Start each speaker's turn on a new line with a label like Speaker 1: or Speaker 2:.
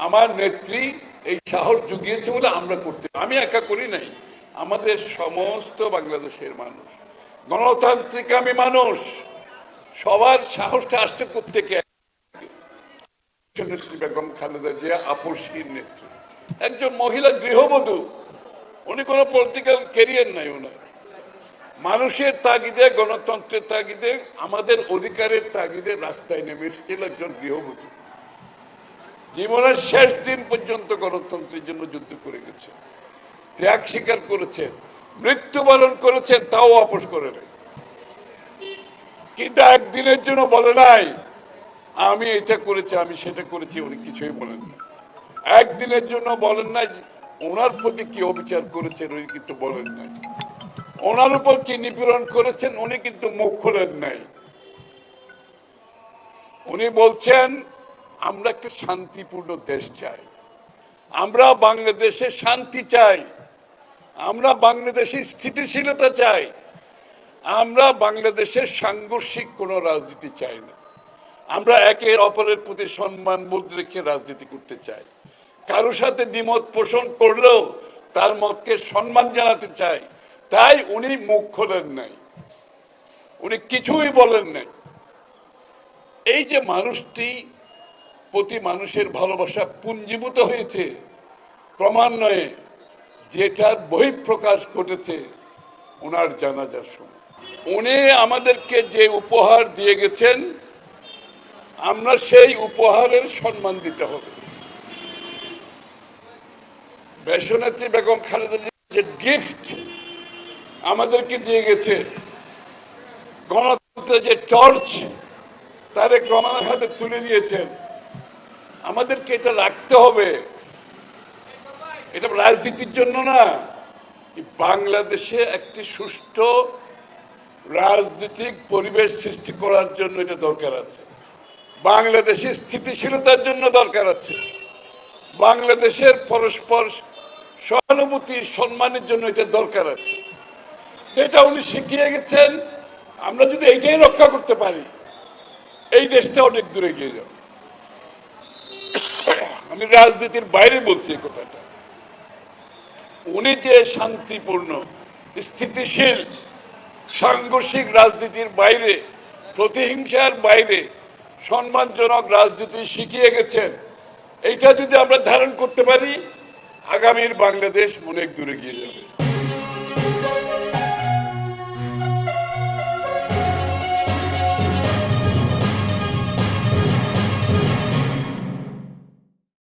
Speaker 1: আমার নেত্রী এই সাহস জুগিয়েছে বলে আমরা করতে, আমি একা করি নাই, আমাদের সমস্ত বাংলাদেশের মানুষ, গণতান্ত্রিক আমি মানুষ, সবার সাহসটা আসছে কোত্থেকে? নেত্রী বেগম খালেদা জিয়া আপসহীন নেত্রী, একজন মহিলা গৃহবধূ, উনি কোনো পলিটিক্যাল ক্যারিয়ার নাই ওনার, মানুষের তাগিদে, গণতন্ত্রের তাগিদে, আমাদের অধিকারের তাগিদে রাস্তায় নেমে এসেছিল একজন গৃহবধূ। জীবনের শেষ দিন পর্যন্ত গণতন্ত্রের জন্য যুদ্ধ করে গেছে, ত্যাগ স্বীকার করেছেন, মৃত্যুবরণ করেছেন, তাও আপোষ করে নাই। কিন্তু একদিনের জন্য বলে নাই আমি এটা করেছি, আমি সেটা করেছি, উনি কিছুই বলেন না। একদিনের জন্য বলেন নাই ওনার প্রতি কি অবিচার করেছেন, উনি কিন্তু বলেন নাই। ওনার উপর কি নিপীড়ন করেছেন, উনি কিন্তু মুখ খোলেন নাই। উনি বলছেন আমরা একটা শান্তিপূর্ণ দেশ চাই, আমরা বাংলাদেশে শান্তি চাই, আমরা বাংলাদেশে স্থিতিশীলতা চাই, আমরা বাংলাদেশের সাংঘর্ষিক কোনো রাজনীতি চাই না, আমরা একে অপরের প্রতি সম্মান বোধ রেখে রাজনীতি করতে চাই, কারোর সাথে দ্বিমত পোষণ করলেও তার মতকে সম্মান জানাতে চাই। তাই উনি মুখ খোলেন নাই, উনি কিছুই বলেন নাই। এই যে মানুষটি প্রতি মানুষের ভালোবাসা পুঞ্জীভূত হয়েছে ক্রমান্বয়ে, যেটার বহিঃপ্রকাশ ঘটেছে ওনার জানাজার সময়। উনি আমাদেরকে যে উপহার দিয়ে গেছেন, আমরা সেই উপহারের সম্মান দিতে হবে। দেশনেত্রী বেগম খালেদা জিয়া যে গিফট আমাদেরকে দিয়ে গেছে, গণতন্ত্রের যে টর্চ তারেক রহমানের হাতে তুলে দিয়েছেন, আমাদেরকে এটা রাখতে হবে। এটা রাজনীতির জন্য না, বাংলাদেশে একটি সুষ্ঠু রাজনৈতিক পরিবেশ সৃষ্টি করার জন্য এটা দরকার আছে, বাংলাদেশের স্থিতিশীলতার জন্য দরকার আছে, বাংলাদেশের পরস্পর সহানুভূতি সম্মানের জন্য এটা দরকার আছে। এটা উনি শিখিয়ে গেছেন। আমরা যদি এইটাই রক্ষা করতে পারি, এই দেশটা অনেক দূরে গিয়ে যাবে। আমি রাজনীতির বাইরে বলছি এই কথাটা। উনি যে শান্তিপূর্ণ, স্থিতিশীল, সাংঘর্ষিক রাজনীতির বাইরে, প্রতিহিংসার বাইরে সম্মানজনক রাজনীতি শিখিয়ে গেছেন, এইটা যদি আমরা ধারণ করতে পারি, আগামীর বাংলাদেশ অনেক দূরে গিয়ে যাবে।